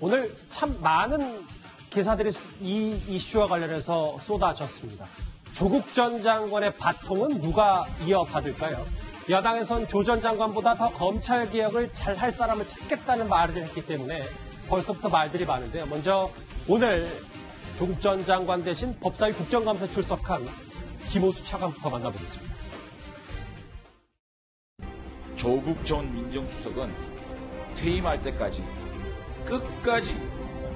오늘 참 많은 기사들이 이 이슈와 관련해서 쏟아졌습니다. 조국 전 장관의 바통은 누가 이어받을까요? 여당에선 조 전 장관보다 더 검찰개혁을 잘할 사람을 찾겠다는 말을 했기 때문에 벌써부터 말들이 많은데요. 먼저 오늘 조국 전 장관 대신 법사위 국정감사에 출석한 김호수 차관부터 만나보겠습니다. 조국 전 민정수석은 퇴임할 때까지 끝까지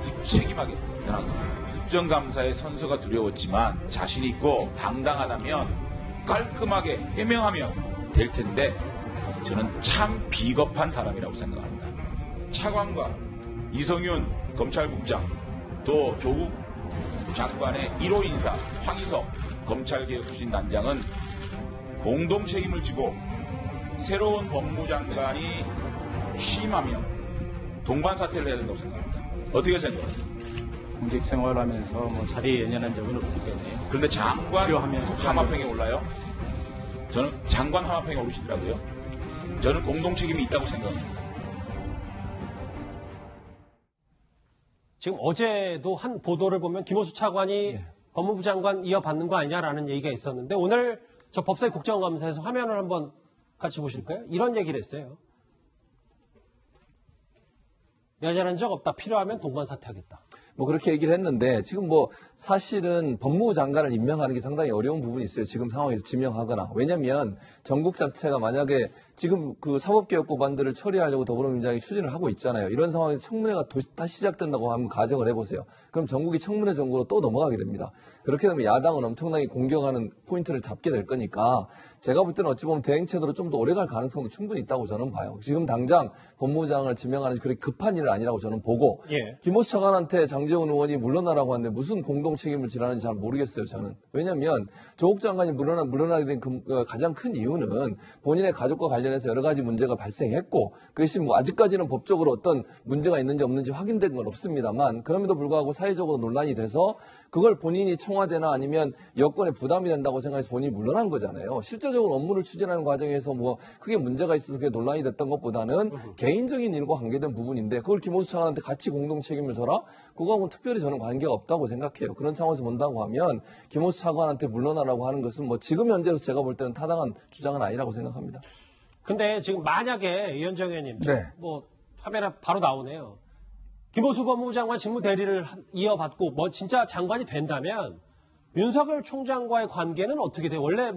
무책임하게 해놨습니다. 국정감사의 선서가 두려웠지만 자신 있고 당당하다면 깔끔하게 해명하면 될 텐데 저는 참 비겁한 사람이라고 생각합니다. 차관과 이성윤 검찰국장 또 조국 장관의 1호 인사 황희석 검찰개혁추진단장은 공동 책임을 지고 새로운 법무장관이 취임하면 동반 사퇴를 해야 된다고 생각합니다. 어떻게 생각하세요? 공직 생활하면서 자리에 연연한 적은 없기 때문에. 그런데 장관 하마평에 올라요? 저는 장관 하마평에 오르시더라고요. 저는 공동 책임이 있다고 생각합니다. 지금 어제도 한 보도를 보면 김호수 차관이 법무부 장관 이어받는 거 아니냐라는 얘기가 있었는데 오늘 저 법사위 국정감사에서 화면을 한번 같이 보실까요? 이런 얘기를 했어요. 연연한 적 없다. 필요하면 동반 사퇴하겠다. 그렇게 얘기를 했는데 지금 사실은 법무부 장관을 임명하는 게 상당히 어려운 부분이 있어요. 지금 상황에서 지명하거나. 왜냐면 전국 자체가 만약에 지금 그 사법개혁 법안들을 처리하려고 더불어민주당이 추진을 하고 있잖아요. 이런 상황에서 청문회가 다시 시작된다고 한번 가정을 해보세요. 그럼 전국이 청문회 정도로 또 넘어가게 됩니다. 그렇게 되면 야당은 엄청나게 공격하는 포인트를 잡게 될 거니까 제가 볼 때는 어찌 보면 대행체도로 좀 더 오래 갈 가능성도 충분히 있다고 저는 봐요. 지금 당장 법무부장을 지명하는 그렇게 급한 일은 아니라고 저는 보고 김호수 차관한테 장제원 의원이 물러나라고 하는데 무슨 공동 책임을 지라는지 잘 모르겠어요. 저는. 왜냐하면 조국 장관이 물러나게 된 가장 큰 이유는 본인의 가족과 관련해서 여러 가지 문제가 발생했고 그것이 아직까지는 법적으로 어떤 문제가 있는지 없는지 확인된 건 없습니다만 그럼에도 불구하고 사회적으로 논란이 돼서 그걸 본인이 청와대나 아니면 여권에 부담이 된다고 생각해서 본인이 물러난 거잖아요. 실제적으로 업무를 추진하는 과정에서 크게 문제가 있어서 그게 논란이 됐던 것보다는 개인적인 일과 관계된 부분인데 그걸 김호수 차관한테 같이 공동 책임을 져라? 그거하고는 특별히 저는 관계가 없다고 생각해요. 그런 상황에서 본다고 하면 김호수 차관한테 물러나라고 하는 것은 지금 현재로 제가 볼 때는 타당한 주장은 아니라고 생각합니다. 근데 지금 만약에 이현정 의원님 화면에 바로 나오네요. 김호수 법무부 장관 직무 대리를 이어받고 진짜 장관이 된다면 윤석열 총장과의 관계는 어떻게 돼요? 원래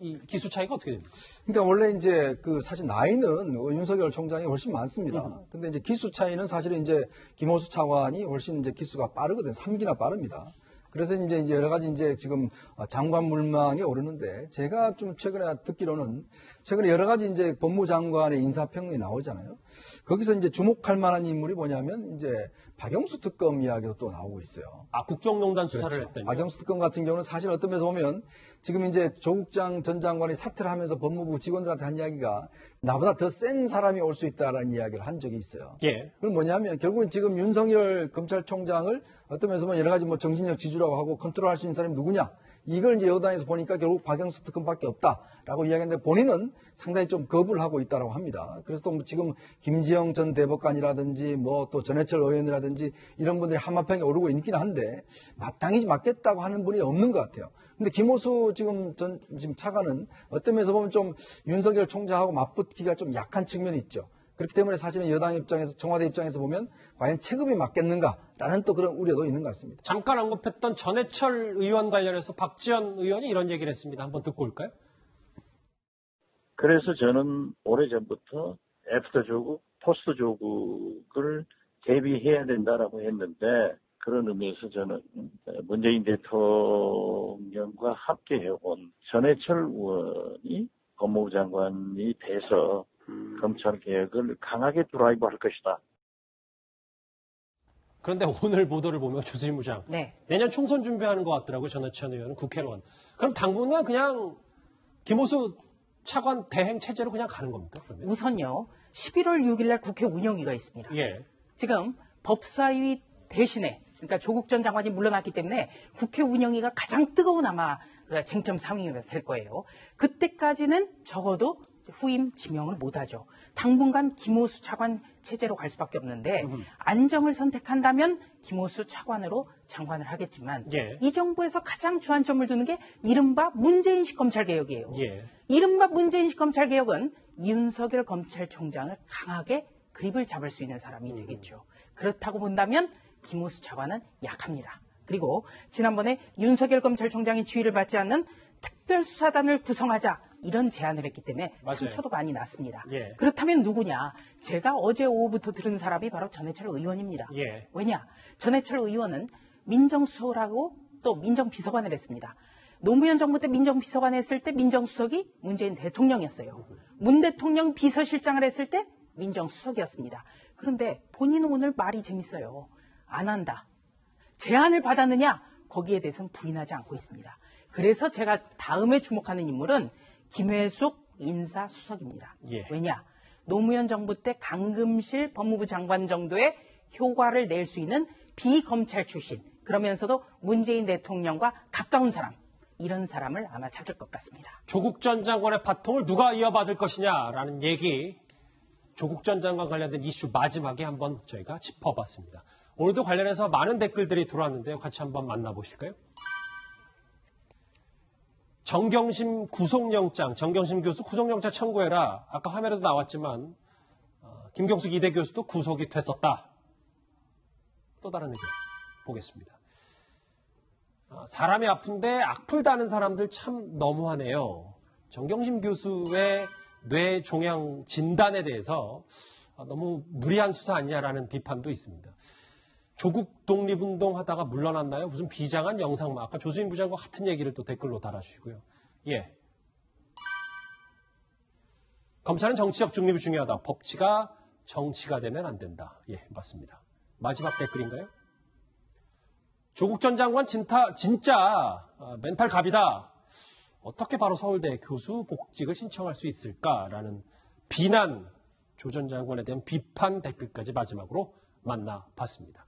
이 기수 차이가 어떻게 됩니까? 그러니까 원래 이제 사실 나이는 윤석열 총장이 훨씬 많습니다. 근데 이제 기수 차이는 사실은 이제 김호수 차관이 훨씬 이제 기수가 빠르거든요. 3기나 빠릅니다. 그래서 이제 여러 가지 지금 장관 물망에 오르는데 제가 좀 최근에 듣기로는 최근에 여러 가지 이제 법무장관의 인사평이 나오잖아요. 거기서 이제 주목할 만한 인물이 뭐냐면 이제 박영수 특검 이야기도 또 나오고 있어요. 국정농단 수사를 그렇죠. 했더니 박영수 특검 같은 경우는 사실 어떤 면에서 보면 지금 이제 조국 전 장관이 사퇴를 하면서 법무부 직원들한테 한 이야기가 나보다 더 센 사람이 올 수 있다라는 이야기를 한 적이 있어요. 그건 뭐냐면 결국은 지금 윤석열 검찰총장을 어떤 면에서 보면 여러 가지 정신력 지주라고 하고 컨트롤할 수 있는 사람이 누구냐? 이걸 이제 여당에서 보니까 결국 박영수 특검밖에 없다라고 이야기했는데 본인은 상당히 좀 거부를 하고 있다라고 합니다. 그래서 또 지금 김지영 전 대법관이라든지 또 전해철 의원이라든지 이런 분들이 한마평에 오르고 있긴 한데 마땅히 맞겠다고 하는 분이 없는 것 같아요. 근데 김호수 지금 차관은 어떤 면에서 보면 좀 윤석열 총장하고 맞붙기가 좀 약한 측면이 있죠. 그렇기 때문에 사실은 여당 입장에서 청와대 입장에서 보면 과연 체급이 맞겠는가라는 또 그런 우려도 있는 것 같습니다. 잠깐 언급했던 전해철 의원 관련해서 박지원 의원이 이런 얘기를 했습니다. 한번 듣고 올까요? 그래서 저는 오래전부터 애프터 조국, 포스트 조국을 대비해야 된다라고 했는데 그런 의미에서 저는 문재인 대통령과 함께해온 전해철 의원이 법무부 장관이 돼서 검찰 개혁을 강하게 드라이브할 것이다. 그런데 오늘 보도를 보면 조지무장 내년 총선 준비하는 것 같더라고요. 전해철 의원은 국회의원. 그럼 당분간 그냥 김호수 차관 대행 체제로 그냥 가는 겁니까? 그러면? 우선요. 11월 6일 날 국회 운영위가 있습니다. 지금 법사위 대신에 그러니까 조국 전 장관이 물러났기 때문에 국회 운영위가 가장 뜨거운 아마 쟁점 상황이 될 거예요. 그때까지는 적어도 후임 지명을 못하죠. 당분간 김호수 차관 체제로 갈 수밖에 없는데 안정을 선택한다면 김호수 차관으로 장관을 하겠지만 이 정부에서 가장 주안점을 두는 게 이른바 문재인식 검찰개혁이에요. 이른바 문재인식 검찰개혁은 윤석열 검찰총장을 강하게 그립을 잡을 수 있는 사람이 되겠죠. 그렇다고 본다면 김호수 차관은 약합니다. 그리고 지난번에 윤석열 검찰총장이 지휘를 받지 않는 특별수사단을 구성하자 이런 제안을 했기 때문에 상처도 많이 났습니다. 그렇다면 누구냐? 제가 어제 오후부터 들은 사람이 바로 전해철 의원입니다. 왜냐? 전해철 의원은 민정수석하고 또 민정비서관을 했습니다. 노무현 정부 때 민정비서관 했을 때 민정수석이 문재인 대통령이었어요. 문 대통령 비서실장을 했을 때 민정수석이었습니다. 그런데 본인은 오늘 말이 재밌어요. 안 한다. 제안을 받았느냐? 거기에 대해서는 부인하지 않고 있습니다. 그래서 제가 다음에 주목하는 인물은 김회숙 인사수석입니다. 왜냐? 노무현 정부 때 강금실 법무부 장관 정도의 효과를 낼 수 있는 비검찰 출신, 그러면서도 문재인 대통령과 가까운 사람, 이런 사람을 아마 찾을 것 같습니다. 조국 전 장관의 바통을 누가 이어받을 것이냐라는 얘기, 조국 전 장관 관련된 이슈 마지막에 한번 저희가 짚어봤습니다. 오늘도 관련해서 많은 댓글들이 들어왔는데요. 같이 한번 만나보실까요? 정경심 구속영장, 정경심 교수 구속영장 청구해라. 아까 화면에도 나왔지만 김경숙 이대 교수도 구속이 됐었다. 또 다른 의견 보겠습니다. 사람이 아픈데 악플다는 사람들 참 너무하네요. 정경심 교수의 뇌 종양 진단에 대해서 너무 무리한 수사 아니냐라는 비판도 있습니다. 조국 독립운동 하다가 물러났나요? 무슨 비장한 영상만. 아까 조수인 부장과 같은 얘기를 또 댓글로 달아주시고요. 검찰은 정치적 중립이 중요하다. 법치가 정치가 되면 안 된다. 맞습니다. 마지막 댓글인가요? 조국 전 장관 진짜 멘탈 갑이다. 어떻게 바로 서울대 교수 복직을 신청할 수 있을까라는 비난, 조 전 장관에 대한 비판 댓글까지 마지막으로 만나봤습니다.